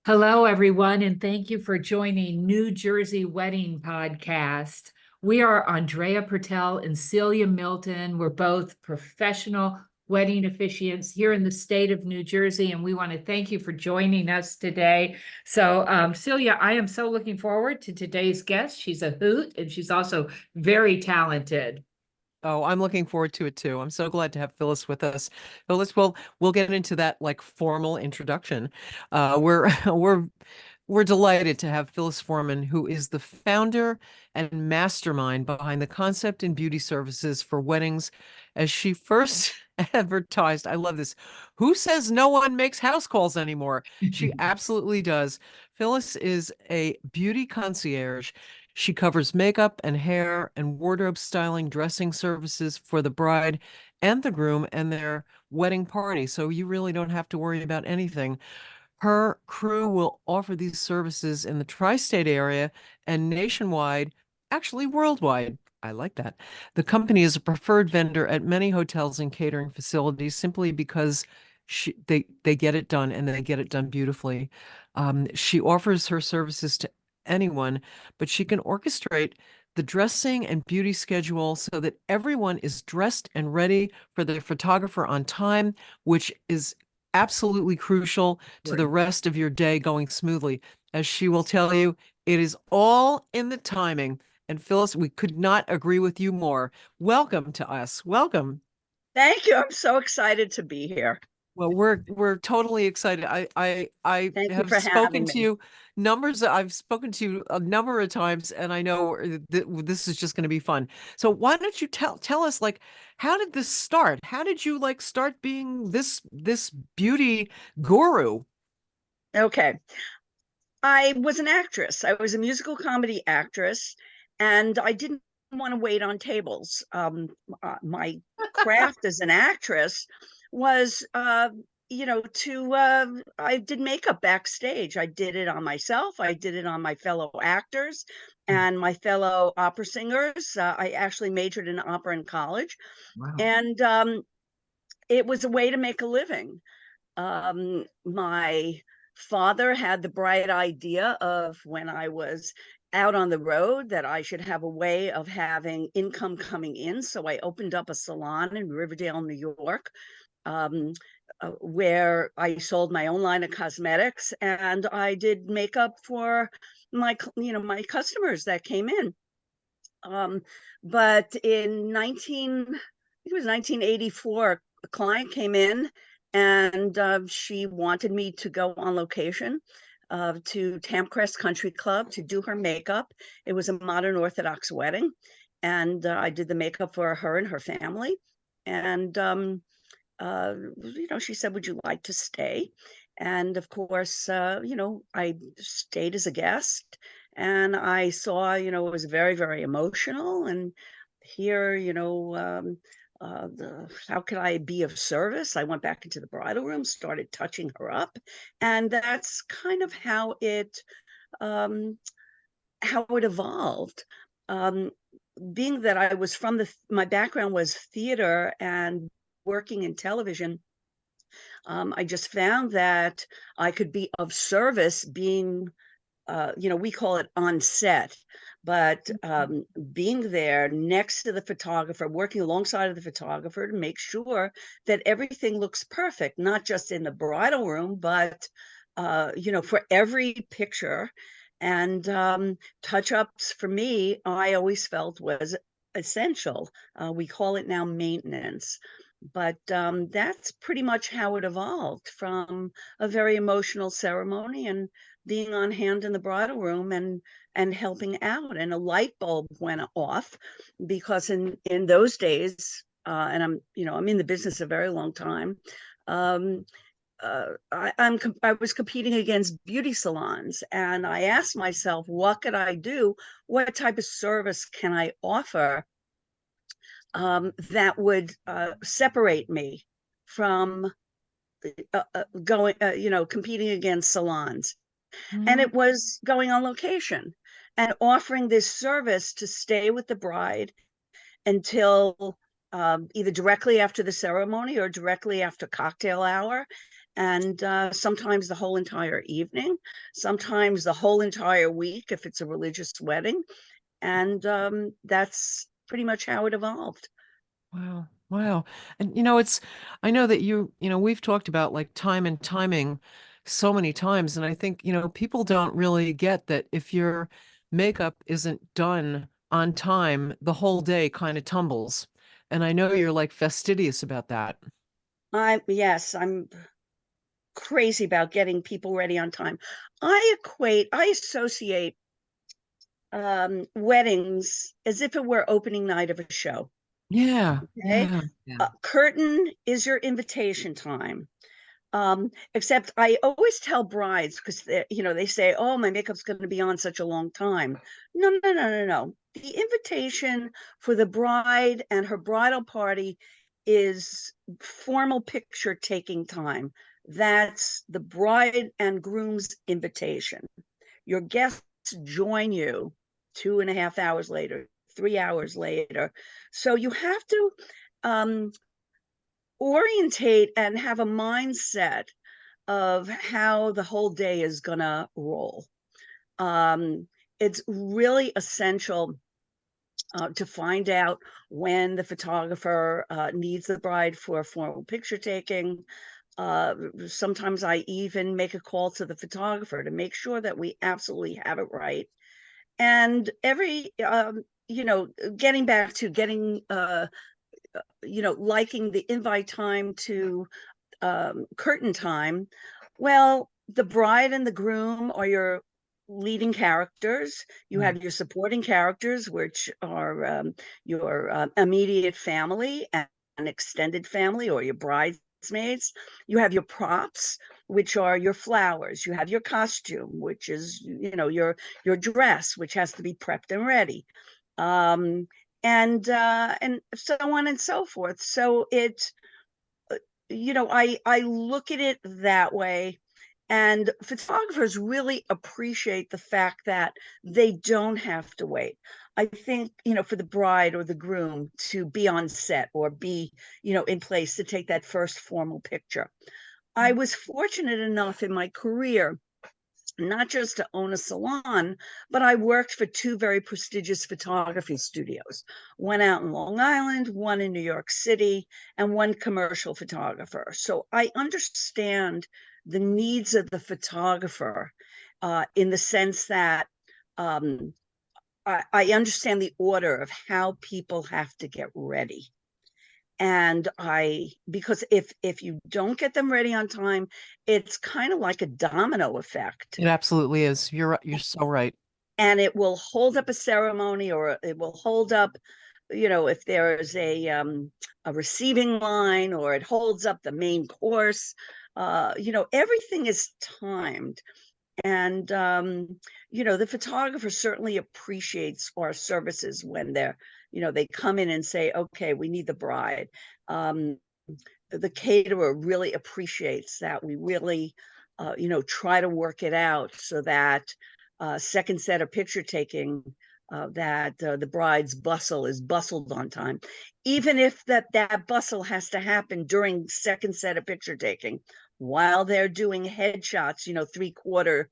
Hello, everyone, and thank you for joining New Jersey Wedding Podcast. We are Andrea Pertel and Celia Milton. We're both professional wedding officiants here in the state of New Jersey, and we want to thank you for joining us today. So, Celia, I am so looking forward to today's guest. She's a hoot, and she's also very talented. Oh, I'm looking forward to it too. I'm so glad to have Phyllis with us. Phyllis, we'll get into that like formal introduction. We're we're delighted to have Phyllis Forman, who is the founder and mastermind behind the concept and beauty services for weddings. As she first advertised, I love this. Who says no one makes house calls anymore? She absolutely does. Phyllis is a beauty concierge. She covers makeup and hair and wardrobe styling, dressing services for the bride and the groom and their wedding party. So you really don't have to worry about anything. Her crew will offer these services in the tri-state area and nationwide, actually worldwide. I like that. The company is a preferred vendor at many hotels and catering facilities simply because they get it done and they get it done beautifully. She offers her services to anyone, but she can orchestrate the dressing and beauty schedule so that everyone is dressed and ready for their photographer on time, which is absolutely crucial to the rest of your day going smoothly. As she will tell you, it is all in the timing. And Phyllis, we could not agree with you more. Welcome to us. Welcome. Thank you. I'm so excited to be here. Well, we're totally excited. I Thank you have for spoken having to me. you I've spoken to you a number of times, and I know this is just going to be fun. So why don't you tell us, like, how did this start? How did you like start being this beauty guru? Okay. I was an actress. I was a musical comedy actress, and I didn't want to wait on tables. My craft as an actress was, I did makeup backstage. I did it on myself. I did it on my fellow actors and my fellow opera singers. I actually majored in opera in college, Wow. and it was a way to make a living. My father had the bright idea of, when I was out on the road, that I should have a way of having income coming in. So I opened up a salon in Riverdale, New York, where I sold my own line of cosmetics, and I did makeup for my customers that came in. But in it was 1984, a client came in, and she wanted me to go on location to Tamcrest Country Club to do her makeup. It was a modern Orthodox wedding, and I did the makeup for her and her family. And she said, "Would you like to stay?" And of course, I stayed as a guest, and I saw, it was very, very emotional. And here, how could I be of service? I went back into the bridal room, started touching her up, and that's kind of um, how it evolved. Um, Being that I was my background was theater and working in television, I just found that I could be of service being, we call it on set, but being there next to the photographer, working alongside of the photographer to make sure that everything looks perfect, not just in the bridal room, but, for every picture. And touch-ups for me, I always felt was essential. We call it now maintenance. But that's pretty much how it evolved, from a very emotional ceremony and being on hand in the bridal room and helping out. And a light bulb went off, because in those days, and I'm in the business a very long time. Um, I was competing against beauty salons, and I asked myself, what could I do? What type of service can I offer that would separate me from competing against salons? And it was going on location and offering this service to stay with the bride until either directly after the ceremony or directly after cocktail hour, and sometimes the whole entire evening, sometimes the whole entire week if it's a religious wedding. And that's pretty much how it evolved. Wow. Wow. And I know that we've talked about like time and timing so many times. And I think, people don't really get that if your makeup isn't done on time, the whole day kind of tumbles. And I know you're like fastidious about that. Yes, I'm crazy about getting people ready on time. I associate weddings as if it were opening night of a show. Yeah. Okay. Yeah. Yeah. Curtain is your invitation time. Except I always tell brides, because they say, oh, my makeup's going to be on such a long time. No, no, no, no, no. The invitation for the bride and her bridal party is formal picture taking time. That's the bride and groom's invitation. Your guests join you 2.5 hours later, 3 hours later. So you have to orientate and have a mindset of how the whole day is gonna roll. It's really essential to find out when the photographer needs the bride for formal picture taking. Sometimes I even make a call to the photographer to make sure that we absolutely have it right. And getting back to getting, liking the invite time to curtain time. Well, the bride and the groom are your leading characters. You Right. have your supporting characters, which are your immediate family and an extended family, or your bridesmaids. You have your props, which are your flowers. You have your costume, which is your dress, which has to be prepped and ready, um, and so on and so forth. So I look at it that way. And photographers really appreciate the fact that they don't have to wait. I think, for the bride or the groom to be on set or be, in place to take that first formal picture. I was fortunate enough in my career not just to own a salon, but I worked for two very prestigious photography studios, one out in Long Island, one in New York City, and one commercial photographer. So I understand the needs of the photographer in the sense that um, I understand the order of how people have to get ready. And because if you don't get them ready on time, it's kind of like a domino effect, It absolutely is. You're so right. and it will hold up a ceremony, or it will hold up, if there's a receiving line, or it holds up the main course. Everything is timed. And the photographer certainly appreciates our services when they come in and say, okay, we need the bride. um, the caterer really appreciates that we really try to work it out so that second set of picture taking, that the bride's bustle is bustled on time, even if that bustle has to happen during second set of picture taking while they're doing headshots, 3/4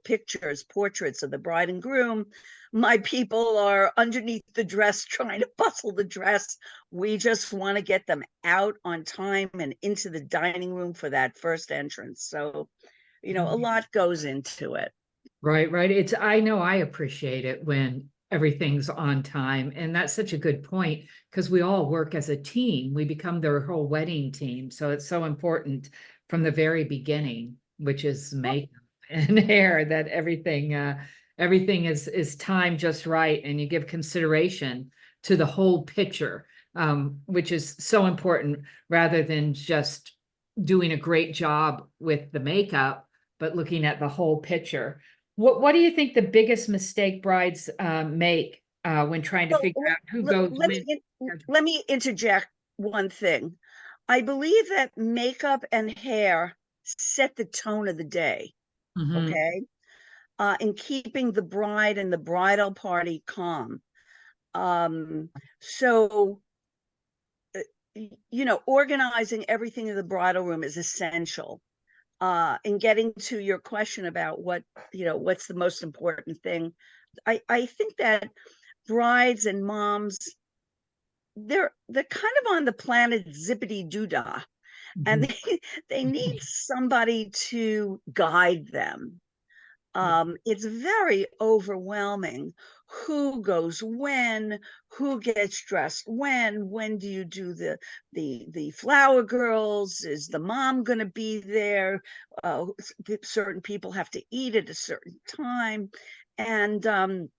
pictures, portraits of the bride and groom. My people are underneath the dress trying to bustle the dress. We just want to get them out on time and into the dining room for that first entrance. So a lot goes into it. Right, right. I know I appreciate it when everything's on time. And that's such a good point because we all work as a team. We become their whole wedding team. So it's so important from the very beginning, which is makeup and hair, that everything is timed just right, and you give consideration to the whole picture, which is so important, rather than just doing a great job with the makeup, but looking at the whole picture. What do you think the biggest mistake brides make when trying to Well, figure out who goes with? let me interject one thing. I believe that makeup and hair set the tone of the day. Mhm. Okay. In keeping the bride and the bridal party calm. So organizing everything in the bridal room is essential. And getting to your question about what's the most important thing, I think that brides and moms, they're kind of on the planet zippity doo dah, and they need somebody to guide them. It's very overwhelming. Who goes when? Who gets dressed when? When do you do the flower girls? Is the mom going to be there? Certain people have to eat at a certain time, and to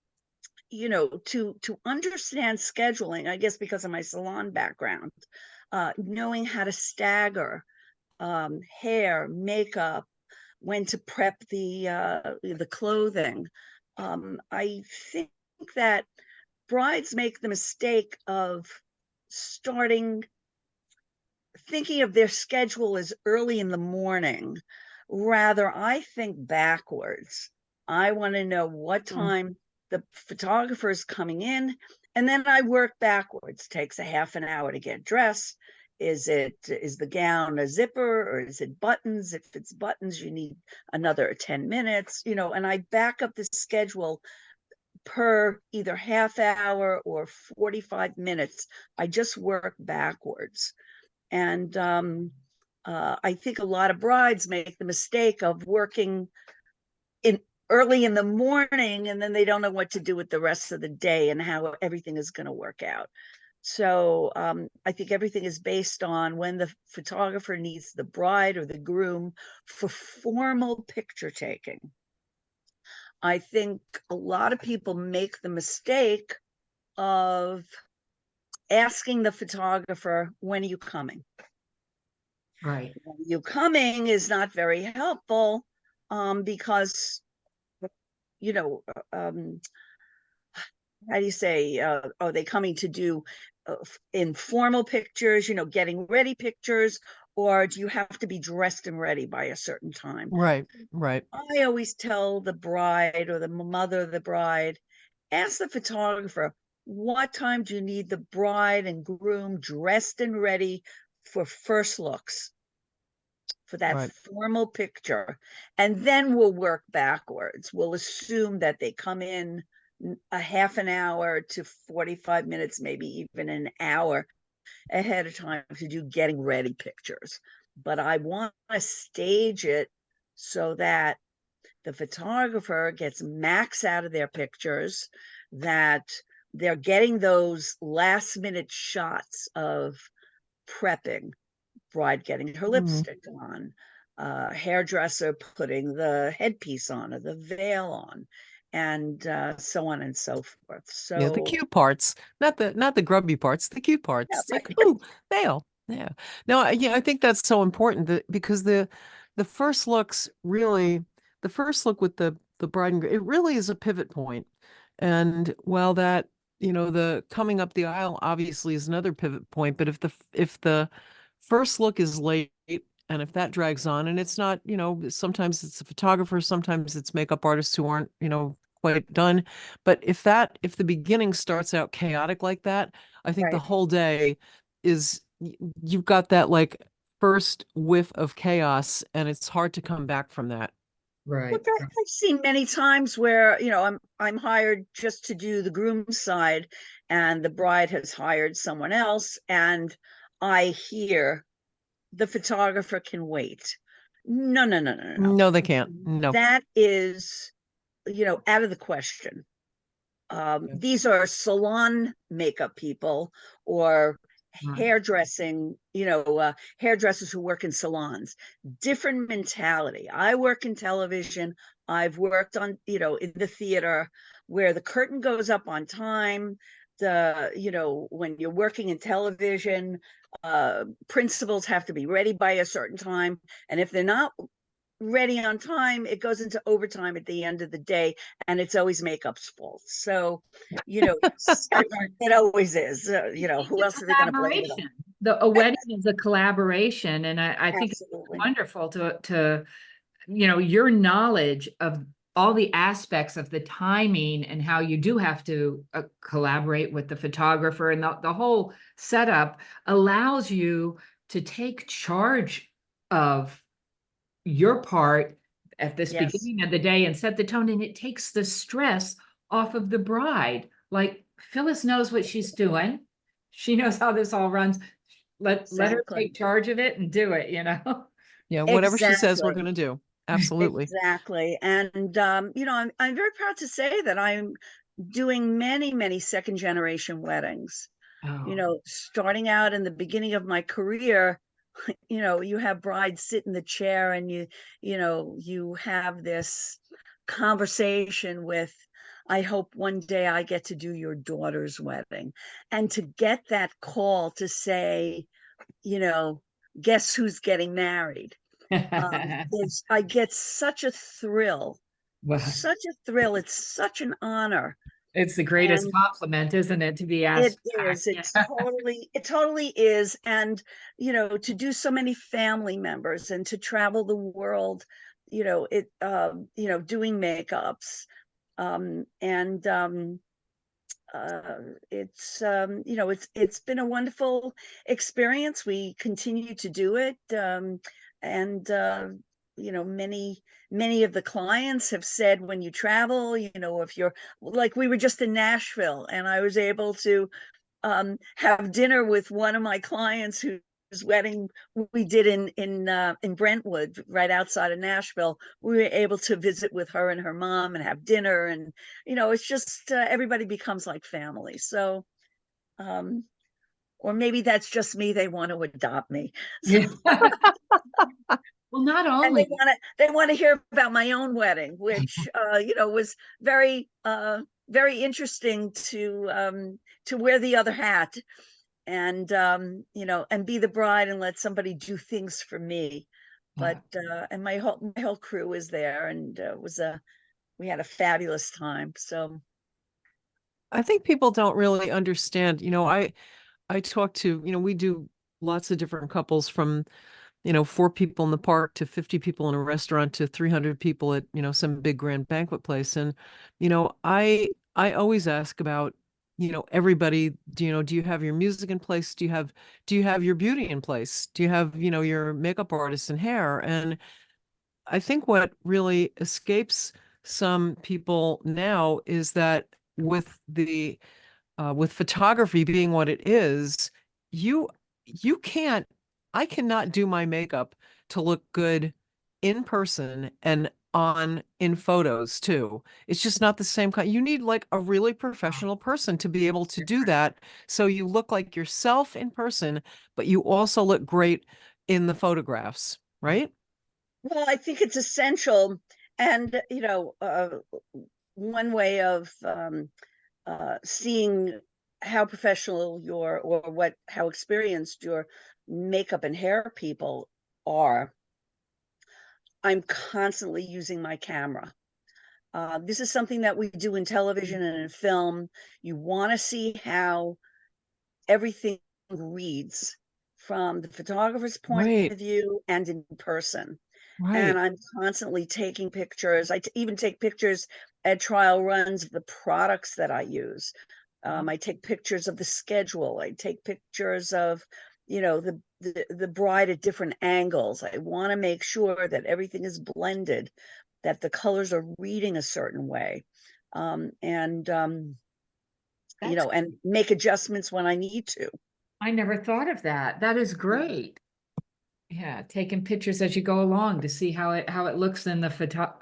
understand scheduling. I guess because of my salon background, knowing how to stagger hair, makeup, when to prep the clothing. I think that brides make the mistake of thinking of their schedule as early in the morning. Rather, I think backwards. I want to know what time the photographer is coming in, and then I work backwards. Takes a half an hour to get dressed. Is the gown a zipper, or is it buttons? If it's buttons, you need another 10 minutes, and I back up the schedule per either half hour or 45 minutes. I just work backwards. And I think a lot of brides make the mistake of working early in the morning, and then they don't know what to do with the rest of the day and how everything is going to work out. So I think everything is based on when the photographer needs the bride or the groom for formal picture taking. I think a lot of people make the mistake of asking the photographer, when are you coming? Right. When are you coming is not very helpful, because, how do you say, are they coming to do informal pictures, getting ready pictures, or do you have to be dressed and ready by a certain time? Right. I always tell the bride or the mother of the bride, ask the photographer, what time do you need the bride and groom dressed and ready for first looks, for that formal picture? And then we'll work backwards. We'll assume that they come in a half an hour to 45 minutes, maybe even an hour ahead of time to do getting ready pictures. But I want to stage it so that the photographer gets max out of their pictures, that they're getting those last minute shots of prepping, bride getting her lipstick on, hairdresser putting the headpiece on or the veil on, and so on and so forth. So yeah, the cute parts, not the grubby parts, the cute parts. yeah, It's like, ooh, veil. Yeah. No, I think that's so important because the first looks really, the first look with the bride and groom, it really is a pivot point. And while that, the coming up the aisle obviously is another pivot point, but if the first look is late, and if that drags on, and it's not, sometimes it's a photographer, sometimes it's makeup artists who aren't, quite done. But if the beginning starts out chaotic like that, I think the whole day is, you've got that like first whiff of chaos, and it's hard to come back from that. Right. Look, I've seen many times where, I'm hired just to do the groom side, and the bride has hired someone else, and I hear the photographer can wait. No. No, they can't. No. That is, out of the question. These are salon makeup people or hairdressing, hairdressers who work in salons. Different mentality. I work in television. I've worked on, in the theater where the curtain goes up on time. When you're working in television, principals have to be ready by a certain time. And if they're not ready on time, it goes into overtime at the end of the day, and it's always makeup's fault. So, it always is. Who else are they going to blame it on? A wedding is a collaboration, and I think it's Absolutely. wonderful to your knowledge of all the aspects of the timing and how you do have to collaborate with the photographer, and the whole setup allows you to take charge of your part at this Yes. beginning of the day and set the tone, and it takes the stress off of the bride. Like, Phyllis knows what she's doing. She knows how this all runs. Let her Exactly. take charge of it and do it, Yeah, whatever she says, we're Exactly. going to do. Absolutely. Exactly. And you know, I'm very proud to say that I'm doing many second generation weddings. You Oh, know, starting out in the beginning of my career, you know, you have brides sit in the chair and you know, you have this conversation with, I hope one day I get to do your daughter's wedding. And to get that call to say, you know, guess who's getting married? I get such a thrill, well, such a thrill. It's such an honor. it's the greatest And compliment, isn't it, to be it asked back? is, it totally is. And, you know, to do so many family members and to travel the world, you know, you know, doing makeups. And you know, it's been a wonderful experience. We continue to do it. And you know, many of the clients have said, when you travel, you know, if you're like, we were just in Nashville and I was able to have dinner with one of my clients whose wedding we did in Brentwood, right outside of Nashville. We were able to visit with her and her mom and have dinner, and you know, it's just everybody becomes like family. So, or maybe that's just me. They want to adopt me. So, Yeah. Well, not and only, they want to hear about my own wedding, which you know, was very interesting to wear the other hat and you know, and be the bride and let somebody do things for me. But and my whole crew was there, and we had a fabulous time. So I think people don't really understand, I talk to, we do lots of different couples from, 4 people in the park to 50 people in a restaurant to 300 people at, some big grand banquet place. And, I always ask about, everybody, do you have your music in place? Do you have your beauty in place? Do you have, your makeup artist and hair? And I think what really escapes some people now is that with photography being what it is, you you can't I cannot do my makeup to look good in person and on in photos too. It's just not the same kind. You need like a really professional person to be able to do that. So you look like yourself in person, but you also look great in the photographs, right? well, I think it's essential. And you know, one way of seeing how professional your or what how experienced your makeup and hair people are, I'm constantly using my camera. This is something that we do in television and in film. You want to see how everything reads from the photographer's point Right, of view and in person. And right. I'm constantly taking pictures. Even take pictures at trial runs of the products that I use. I take pictures of the schedule. I take pictures of, you know, the bride at different angles. I want to make sure that everything is blended, that the colors are reading a certain way, and you that's, know, and make adjustments when I need to. I never thought of that. That is great. Yeah, taking pictures as you go along to see how it looks in the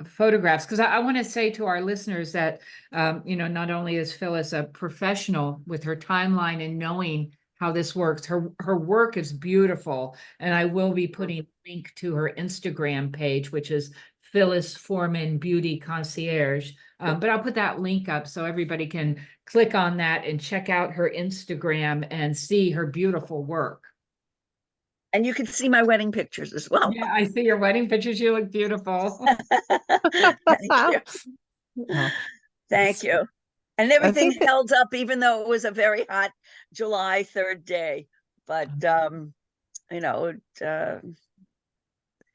photographs. Because I want to say to our listeners that not only is Phyllis a professional with her timeline and knowing how this works, her work is beautiful, and I will be putting a link to her Instagram page, which is Phyllis Forman Beauty Concierge. But I'll put that link up so everybody can click on that and check out her Instagram and see her beautiful work. And you can see my wedding pictures as well. Yeah, I see your wedding pictures. You look beautiful. Thank you. Well, Thank it's, you. And I everything think that held up, even though it was a very hot July 3rd day. But you know,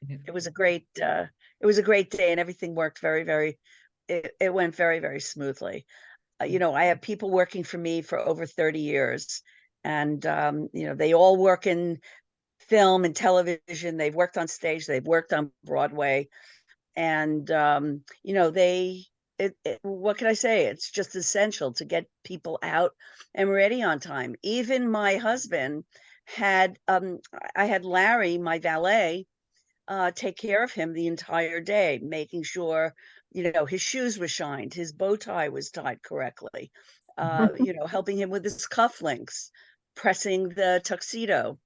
it was a great day, and everything worked very it went very, very smoothly. You know, I have people working for me for over 30 years, and you know, they all work in film and television. They've worked on stage, they've worked on Broadway, and you know, what can I say? It's just essential to get people out and ready on time. Even my husband had I had Larry, my valet, take care of him the entire day, making sure, you know, his shoes were shined, his bow tie was tied correctly, you know, helping him with his cufflinks, pressing the tuxedo,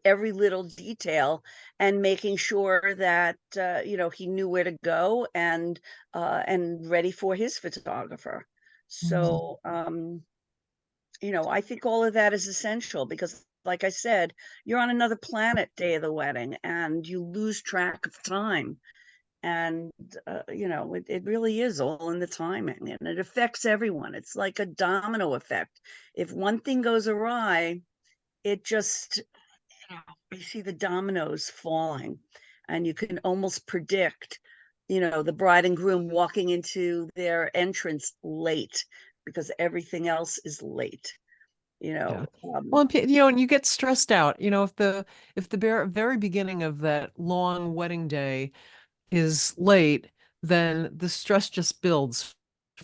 every little detail, and making sure that you know, he knew where to go, and ready for his photographer. So you know, I think all of that is essential because, like I said, you're on another planet day of the wedding, and you lose track of time. And you know, it really is all in the timing, and it affects everyone. It's like a domino effect. If one thing goes awry, it just, you know, you see the dominoes falling, and you can almost predict, you know, the bride and groom walking into their entrance late because everything else is late, you Yeah. know. Well, and, you know, and you get stressed out, you know, if the very beginning of that long wedding day is late, then the stress just builds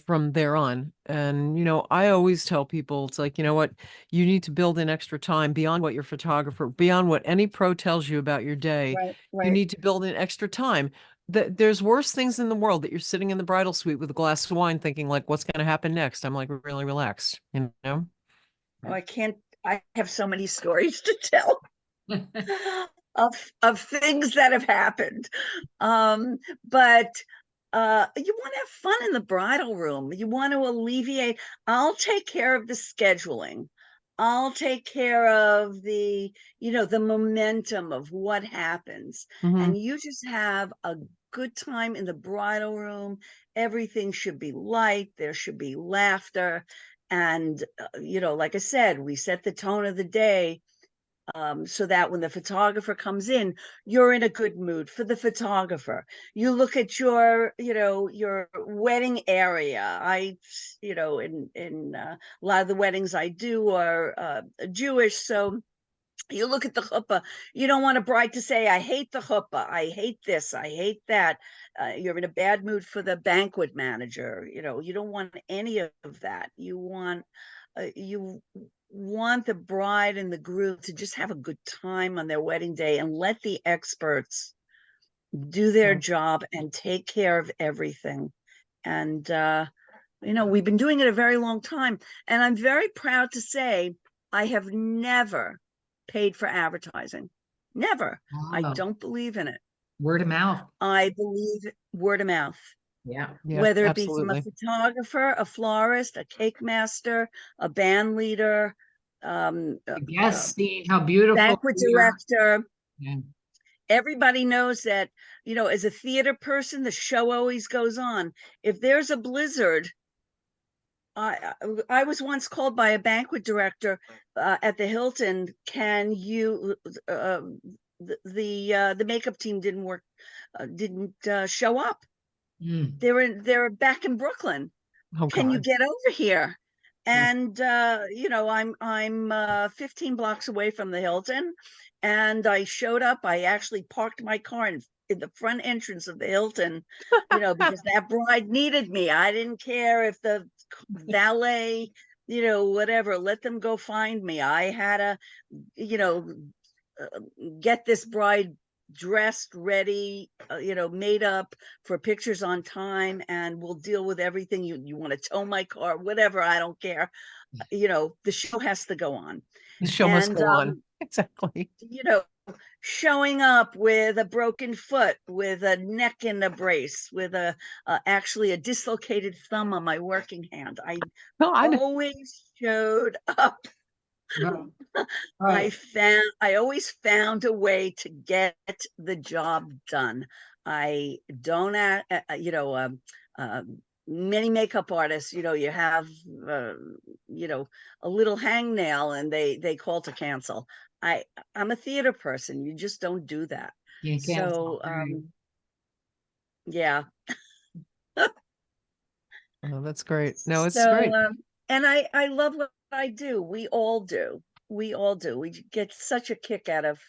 from there on. And, you know, I always tell people, it's like, you know what, you need to build in extra time beyond what your photographer, beyond what any pro tells you about your day. Right, You right. need to build in extra time. There's worse things in the world that you're sitting in the bridal suite with a glass of wine thinking like, what's going to happen next? I'm like really relaxed, you know? Oh, I have so many stories to tell of things that have happened. But you want to have fun in the bridal room. You want to alleviate. I'll take care of the scheduling. I'll take care of the, you know, the momentum of what happens. Hmm. And you just have a good time in the bridal room. Everything should be light. There should be laughter. And, you know, like I said, we set the tone of the day, so that when the photographer comes in, you're in a good mood for the photographer. You look at your, you know, your wedding area. You know, in a lot of the weddings I do are Jewish, so you look at the chuppah. You don't want a bride to say, I hate the chuppah, I hate this, I hate that. You're in a bad mood for the banquet manager. You know, you don't want any of that. You want the bride and the groom to just have a good time on their wedding day, and let the experts do their job and take care of everything. And you know, we've been doing it a very long time, and I'm very proud to say I have never paid for advertising. Never. I Wow. don't believe in it. Word of mouth. I believe word of mouth, Yeah. Yeah, whether it be from a absolutely. photographer, a florist, a cake master, a band leader, Yes, seeing how beautiful banquet we are. director. Yeah. Everybody knows that, you know, as a theater person, the show always goes on. If there's a blizzard, I was once called by a banquet director at the Hilton. Can you the makeup team didn't work, didn't show up. Mm. They're back in Brooklyn. Oh Can you God. get over here? Mm. And you know, I'm 15 blocks away from the Hilton, and I showed up. I actually parked my car in the front entrance of the Hilton, you know, because that bride needed me. I didn't care if the valet, you know, whatever, let them go find me. I had to, you know, get this bride dressed, ready, you know, made up for pictures on time, and we'll deal with everything. You want to tow my car, whatever, I don't care. You know, the show has to go on. The show must And go on. Exactly. you know, showing up with a broken foot, with a neck in a brace, with a actually a dislocated thumb on my working hand, I God. always showed up. Right. Right. I always found a way to get the job done. I don't, you know, many makeup artists, you know, you have, you know, a little hangnail and they call to cancel. I'm a theater person. You just don't do that. You cancel. So, Right. yeah. Oh, that's great. No, it's So, great. and I love what I do. We all do. We all do. We get such a kick out of,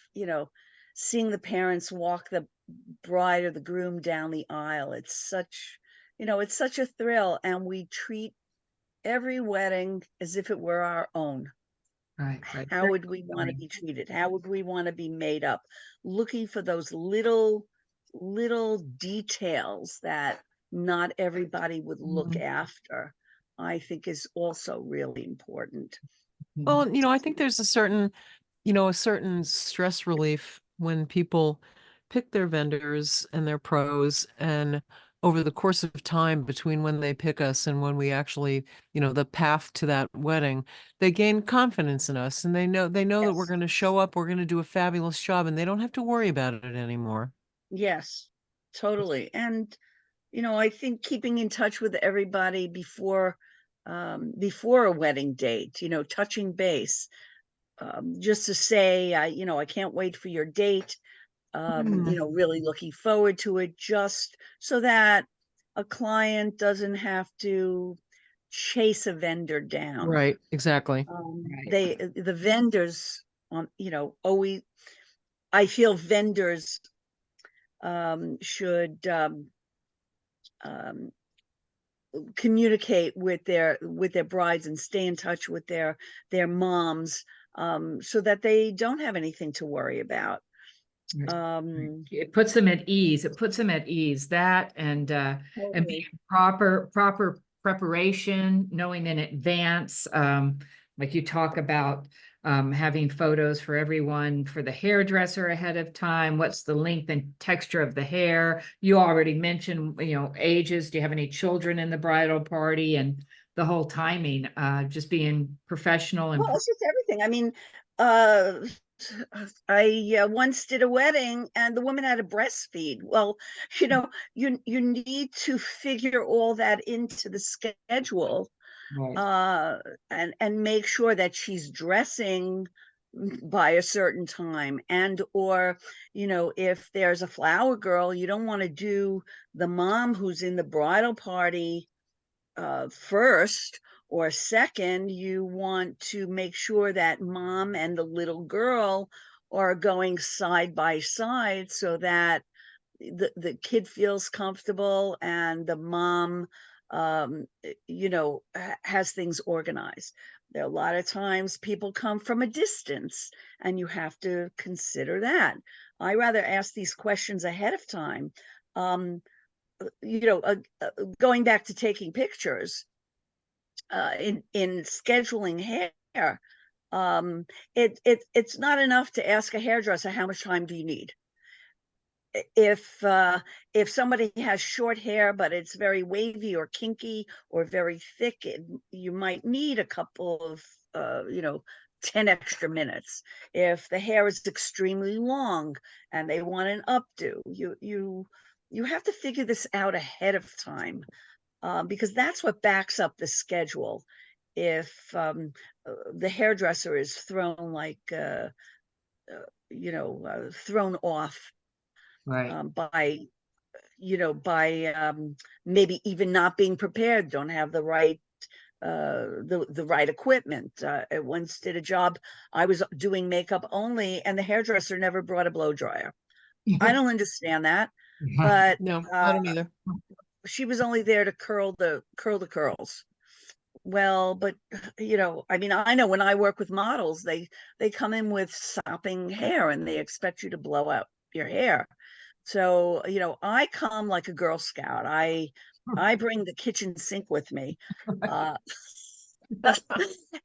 seeing the parents walk the bride or the groom down the aisle. It's such a thrill, and we treat every wedding as if it were our own. Right, right. How would we want to be treated? How would we want to be made up? Looking for those little details that not everybody would look Mhm. after, I think is also really important. Well, I think there's a certain stress relief when people pick their vendors and their pros, and over the course of time between when they pick us and when we actually, the path to that wedding, they gain confidence in us, and they know that we're Yes. going to show up, we're going to do a fabulous job, and they don't have to worry about it anymore. Yes, totally. And I think keeping in touch with everybody before a wedding date, touching base, just to say, I can't wait for your date. Hmm. Really looking forward to it, just so that a client doesn't have to chase a vendor down. Right, exactly. Right. The vendors, always, I feel vendors should um, communicate with their brides and stay in touch with their moms, so that they don't have anything to worry about. Right. Um, It puts them at ease. It puts them at ease. That and being totally. proper preparation, knowing in advance, like you talk about, having photos for everyone, for the hairdresser ahead of time. What's the length and texture of the hair? You already mentioned, ages. Do you have any children in the bridal party? And the whole timing, just being professional and Well, it's just everything. I mean, uh, I once did a wedding and the woman had to breastfeed. Well, you need to figure all that into the schedule, right. uh, and make sure that she's dressing by a certain time, and or if there's a flower girl, you don't want to do the mom who's in the bridal party first or second. You want to make sure that mom and the little girl are going side by side, so that the kid feels comfortable and the mom has things organized. There are a lot of times people come from a distance, and you have to consider that. I rather ask these questions ahead of time. um, Going back to taking pictures, in scheduling hair, it's not enough to ask a hairdresser how much time do you need. If somebody has short hair but it's very wavy or kinky or very thick, you might need a couple of 10 extra minutes. If the hair is extremely long and they want an updo, you have to figure this out ahead of time, because that's what backs up the schedule. If the hairdresser is thrown thrown off, Right. by maybe even not being prepared, don't have the right equipment. I once did a job, I was doing makeup only, and the hairdresser never brought a blow dryer. I don't understand that, but No, I uh, don't either. she was only there to curl the curls. Well, but I mean, I know when I work with models, they come in with sopping hair and they expect you to blow out your hair. So, I come like a Girl Scout. I bring the kitchen sink with me. Uh,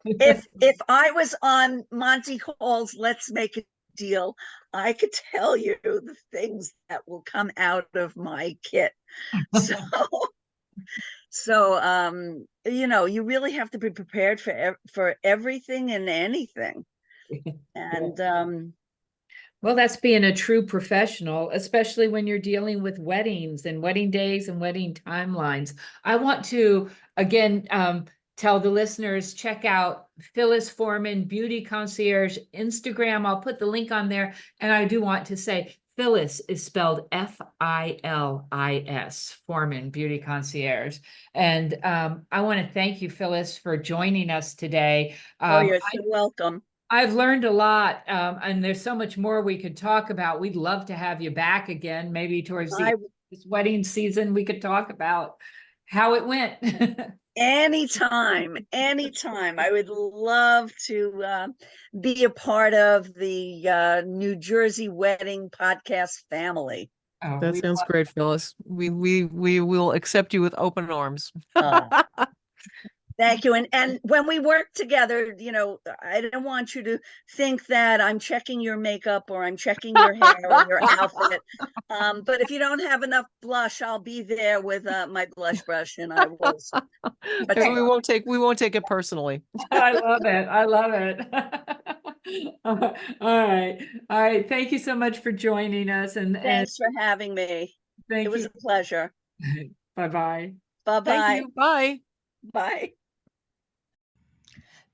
if I was on Monty Hall's Let's Make a Deal, I could tell you the things that will come out of my kit. So you really have to be prepared for everything and anything. And Well, that's being a true professional, especially when you're dealing with weddings and wedding days and wedding timelines. I want to again, tell the listeners, check out Phyllis Forman Beauty Concierge Instagram. I'll put the link on there. And I do want to say Phyllis is spelled F-I-L-I-S, Forman Beauty Concierge. And I want to thank you, Phyllis, for joining us today. Oh, you're so welcome. I've learned a lot, and there's so much more we could talk about. We'd love to have you back again, maybe towards this wedding season. We could talk about how it went. Anytime, anytime. I would love to be a part of the New Jersey Wedding Podcast family. Oh, That sounds great, Phyllis. We will accept you with open arms. Thank you. And when we work together, you know, I don't want you to think that I'm checking your makeup or I'm checking your hair or your outfit. But if you don't have enough blush, I'll be there with my blush brush, and I will. We won't take it personally. I love it. I love it. All right. All right. Thank you so much for joining us. And thanks for having me. It was a pleasure. Bye-bye. Bye-bye. Thank you. Bye. Bye.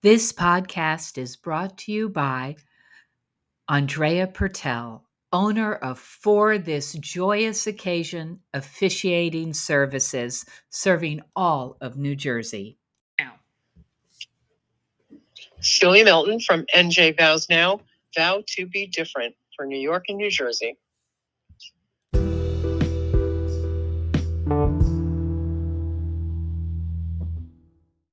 This podcast is brought to you by Andrea Pertel, owner of For This Joyous Occasion Officiating Services, serving all of New Jersey. Now, Celia Milton from NJ Vows Now, vow to be different for New York and New Jersey.